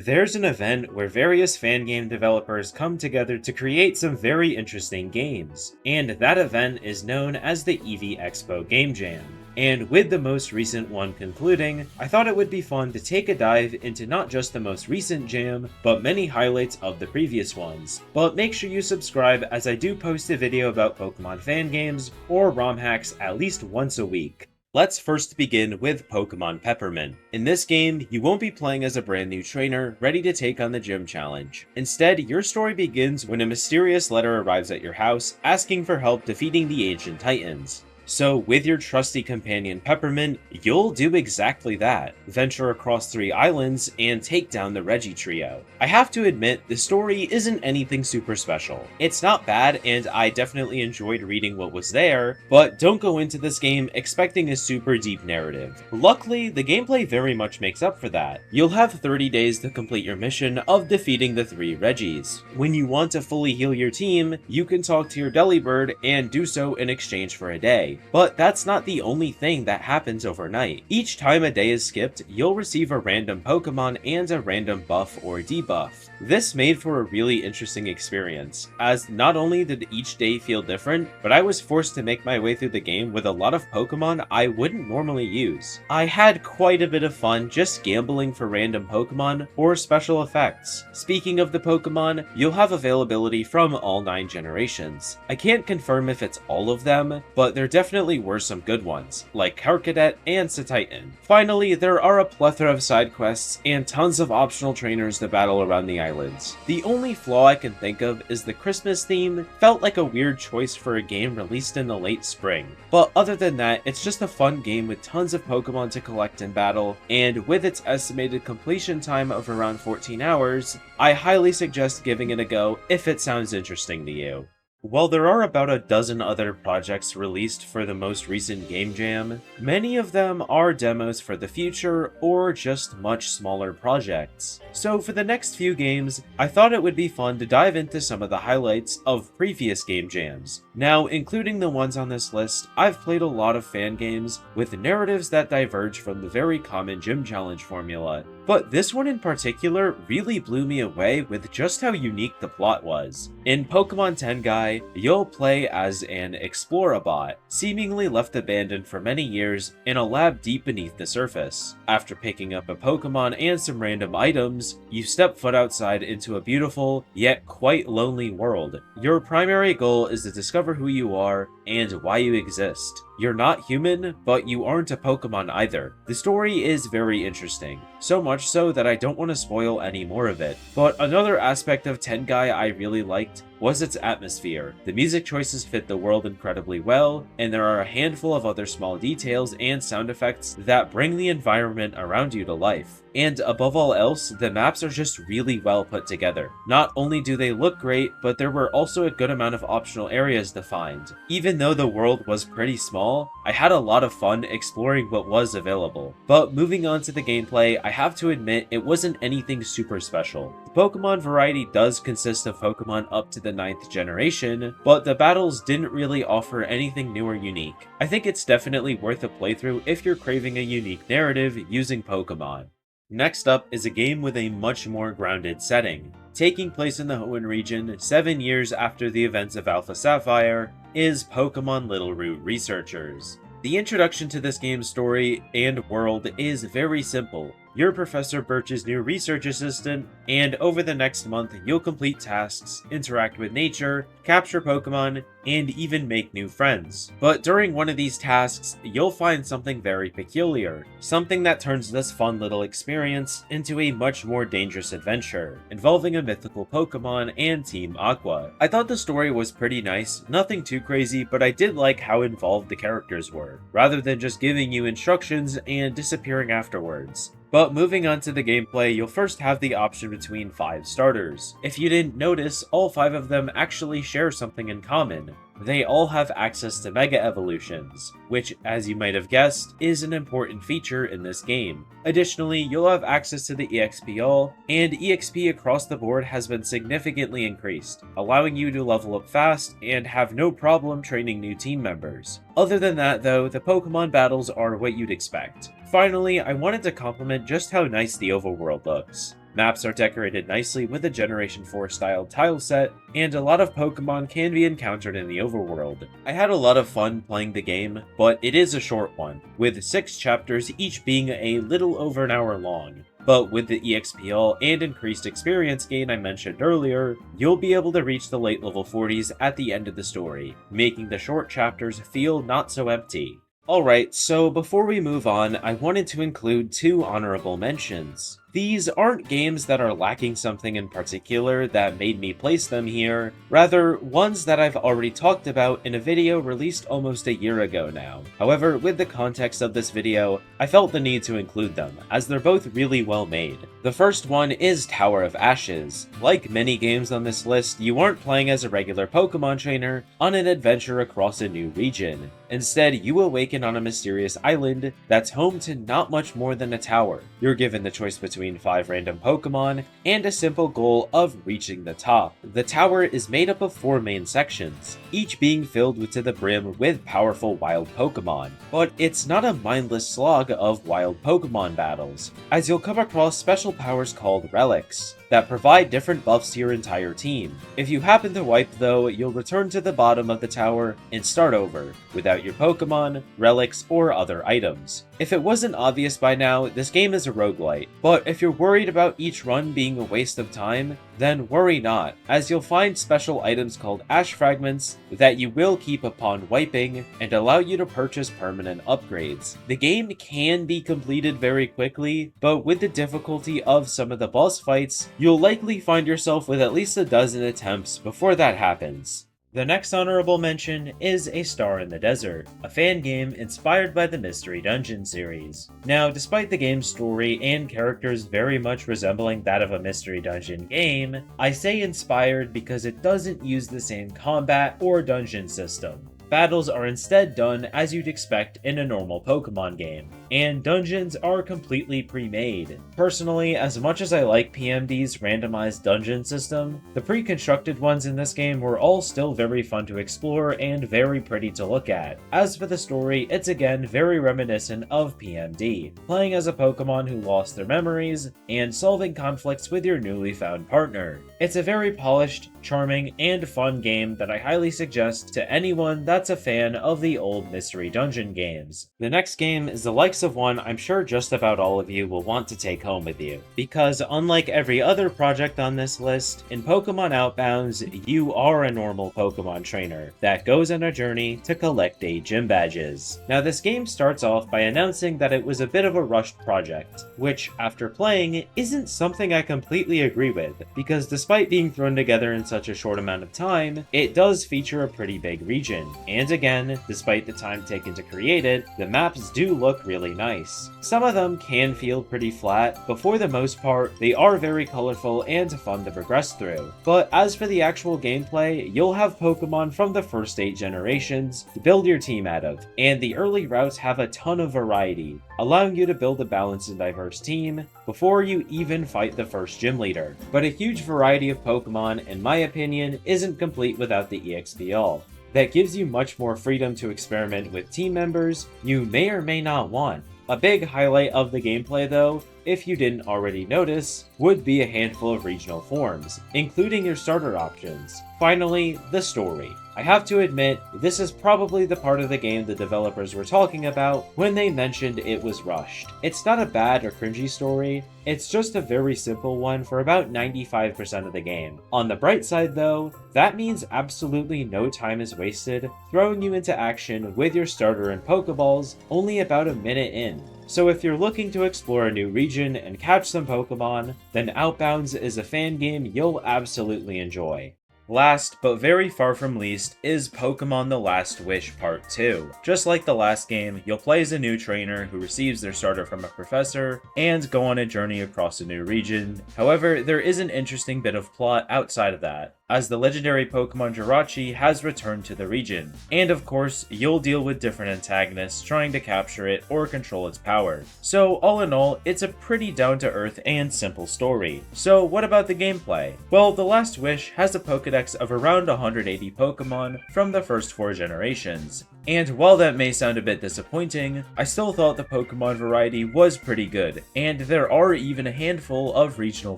There's an event where various fan game developers come together to create some very interesting games, and that event is known as the Eevee Expo Game Jam. And with the most recent one concluding, I thought it would be fun to take a dive into not just the most recent jam, but many highlights of the previous ones. But make sure you subscribe, as I do post a video about Pokemon fan games or ROM hacks at least once a week. Let's first begin with Pokemon Peppermint. In this game, you won't be playing as a brand new trainer ready to take on the gym challenge. Instead, your story begins when a mysterious letter arrives at your house asking for help defeating the ancient titans. So with your trusty companion Peppermint, you'll do exactly that. Venture across 3 islands and take down the Reggie trio. I have to admit, the story isn't anything super special. It's not bad, and I definitely enjoyed reading what was there, but don't go into this game expecting a super deep narrative. Luckily, the gameplay very much makes up for that. You'll have 30 days to complete your mission of defeating the 3 Reggies. When you want to fully heal your team, you can talk to your Delibird and do so in exchange for a day. But that's not the only thing that happens overnight. Each time a day is skipped, you'll receive a random Pokemon and a random buff or debuff. This made for a really interesting experience, as not only did each day feel different, but I was forced to make my way through the game with a lot of Pokemon I wouldn't normally use. I had quite a bit of fun just gambling for random Pokemon or special effects. Speaking of the Pokemon, you'll have availability from all 9 generations. I can't confirm if it's all of them, but there definitely were some good ones, like Karkadet and Satitan. Finally, there are a plethora of side quests and tons of optional trainers to battle around the islands. The only flaw I can think of is the Christmas theme felt like a weird choice for a game released in the late spring. But other than that, it's just a fun game with tons of Pokemon to collect and battle, and with its estimated completion time of around 14 hours, I highly suggest giving it a go if it sounds interesting to you. While there are about a dozen other projects released for the most recent Game Jam, many of them are demos for the future or just much smaller projects. So for the next few games, I thought it would be fun to dive into some of the highlights of previous Game Jams. Now, including the ones on this list, I've played a lot of fan games with narratives that diverge from the very common gym challenge formula, but this one in particular really blew me away with just how unique the plot was. In Pokemon Tengai, you'll play as an Explorabot, seemingly left abandoned for many years in a lab deep beneath the surface. After picking up a Pokemon and some random items, you step foot outside into a beautiful, yet quite lonely world. Your primary goal is to discover who you are and why you exist. You're not human, but you aren't a Pokemon either. The story is very interesting, so much so that I don't want to spoil any more of it. But another aspect of Tengai I really liked was its atmosphere. The music choices fit the world incredibly well, and there are a handful of other small details and sound effects that bring the environment around you to life. And above all else, the maps are just really well put together. Not only do they look great, but there were also a good amount of optional areas to find. Even though the world was pretty small, I had a lot of fun exploring what was available. But moving on to the gameplay, I have to admit it wasn't anything super special. The Pokemon variety does consist of Pokemon up to the 9th generation, but the battles didn't really offer anything new or unique. I think it's definitely worth a playthrough if you're craving a unique narrative using Pokemon. Next up is a game with a much more grounded setting. Taking place in the Hoenn region 7 years after the events of Alpha Sapphire, is Pokemon Littleroot Researchers. The introduction to this game's story and world is very simple. You're Professor Birch's new research assistant, and over the next month you'll complete tasks, interact with nature, capture Pokemon, and even make new friends. But during one of these tasks, you'll find something very peculiar. Something that turns this fun little experience into a much more dangerous adventure, involving a mythical Pokemon and Team Aqua. I thought the story was pretty nice, nothing too crazy, but I did like how involved the characters were, rather than just giving you instructions and disappearing afterwards. But moving on to the gameplay, you'll first have the option between 5 starters. If you didn't notice, all 5 of them actually share something in common. They all have access to Mega Evolutions, which, as you might have guessed, is an important feature in this game. Additionally, you'll have access to the EXP All, and EXP across the board has been significantly increased, allowing you to level up fast and have no problem training new team members. Other than that though, the Pokemon battles are what you'd expect. Finally, I wanted to compliment just how nice the overworld looks. Maps are decorated nicely with a Generation 4 styled tile set, and a lot of Pokemon can be encountered in the overworld. I had a lot of fun playing the game, but it is a short one, with 6 chapters each being a little over an hour long. But with the EXPL and increased experience gain I mentioned earlier, you'll be able to reach the late level 40s at the end of the story, making the short chapters feel not so empty. Alright, so before we move on, I wanted to include 2 honorable mentions. These aren't games that are lacking something in particular that made me place them here, rather ones that I've already talked about in a video released almost a year ago now. However, with the context of this video, I felt the need to include them, as they're both really well made. The first one is Tower of Ashes. Like many games on this list, you aren't playing as a regular Pokemon trainer on an adventure across a new region. Instead, you awaken on a mysterious island that's home to not much more than a tower. You're given the choice between 5 random Pokemon and a simple goal of reaching the top. The tower is made up of 4 main sections, each being filled to the brim with powerful wild Pokemon. But it's not a mindless slog of wild Pokemon battles, as you'll come across special powers called relics that provide different buffs to your entire team. If you happen to wipe though, you'll return to the bottom of the tower and start over, without your Pokemon, relics, or other items. If it wasn't obvious by now, this game is a roguelite, but if you're worried about each run being a waste of time, then worry not, as you'll find special items called Ash Fragments that you will keep upon wiping and allow you to purchase permanent upgrades. The game can be completed very quickly, but with the difficulty of some of the boss fights, you'll likely find yourself with at least a dozen attempts before that happens. The next honorable mention is A Star in the Desert, a fan game inspired by the Mystery Dungeon series. Now, despite the game's story and characters very much resembling that of a Mystery Dungeon game, I say inspired because it doesn't use the same combat or dungeon system. Battles are instead done as you'd expect in a normal Pokemon game, and dungeons are completely pre-made. Personally, as much as I like PMD's randomized dungeon system, the pre-constructed ones in this game were all still very fun to explore and very pretty to look at. As for the story, it's again very reminiscent of PMD, playing as a Pokemon who lost their memories, and solving conflicts with your newly found partner. It's a very polished, charming, and fun game that I highly suggest to anyone that's a fan of the old Mystery Dungeon games. The next game is the likes of one I'm sure just about all of you will want to take home with you, because unlike every other project on this list, in Pokemon Outbounds, you are a normal Pokemon trainer that goes on a journey to collect 8 gym badges. Now this game starts off by announcing that it was a bit of a rushed project, which after playing isn't something I completely agree with, because despite being thrown together in such a short amount of time, it does feature a pretty big region. And again, despite the time taken to create it, the maps do look really nice. Some of them can feel pretty flat, but for the most part, they are very colorful and fun to progress through. But as for the actual gameplay, you'll have Pokemon from the first 8 generations to build your team out of, and the early routes have a ton of variety, allowing you to build a balanced and diverse team before you even fight the first gym leader. But a huge variety of Pokemon, in my opinion, isn't complete without the EXPL. That gives you much more freedom to experiment with team members you may or may not want. A big highlight of the gameplay though, if you didn't already notice, would be a handful of regional forms, including your starter options. Finally, the story. I have to admit, this is probably the part of the game the developers were talking about when they mentioned it was rushed. It's not a bad or cringy story, it's just a very simple one for about 95% of the game. On the bright side though, that means absolutely no time is wasted throwing you into action with your starter and Pokeballs only about a minute in. So if you're looking to explore a new region and catch some Pokemon, then Outbounds is a fan game you'll absolutely enjoy. Last, but very far from least, is Pokemon The Last Wish Part 2. Just like the last game, you'll play as a new trainer who receives their starter from a professor, and go on a journey across a new region. However, there is an interesting bit of plot outside of that, as the legendary Pokemon Jirachi has returned to the region. And of course, you'll deal with different antagonists trying to capture it or control its power. So all in all, it's a pretty down-to-earth and simple story. So what about the gameplay? Well, The Last Wish has a Pokédex of around 180 Pokemon from the first 4 generations. And while that may sound a bit disappointing, I still thought the Pokemon variety was pretty good, and there are even a handful of regional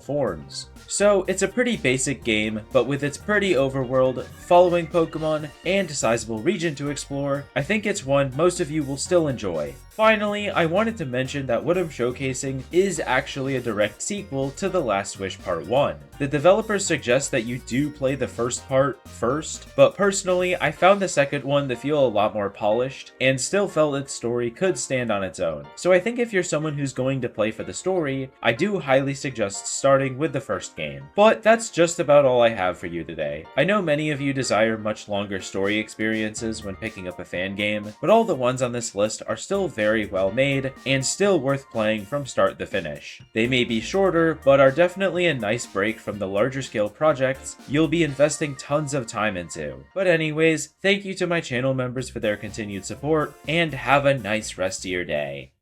forms. So it's a pretty basic game, but with its pretty overworld, following Pokemon, and sizable region to explore, I think it's one most of you will still enjoy. Finally, I wanted to mention that what I'm showcasing is actually a direct sequel to The Last Wish Part 1. The developers suggest that you do play the first part first, but personally, I found the second one to feel a lot more polished, and still felt its story could stand on its own. So I think if you're someone who's going to play for the story, I do highly suggest starting with the first game. But that's just about all I have for you today. I know many of you desire much longer story experiences when picking up a fan game, but all the ones on this list are still very well made and still worth playing from start to finish. They may be shorter, but are definitely a nice break from the larger scale projects you'll be investing tons of time into. But anyways, thank you to my channel members for their continued support, and have a nice rest of your day.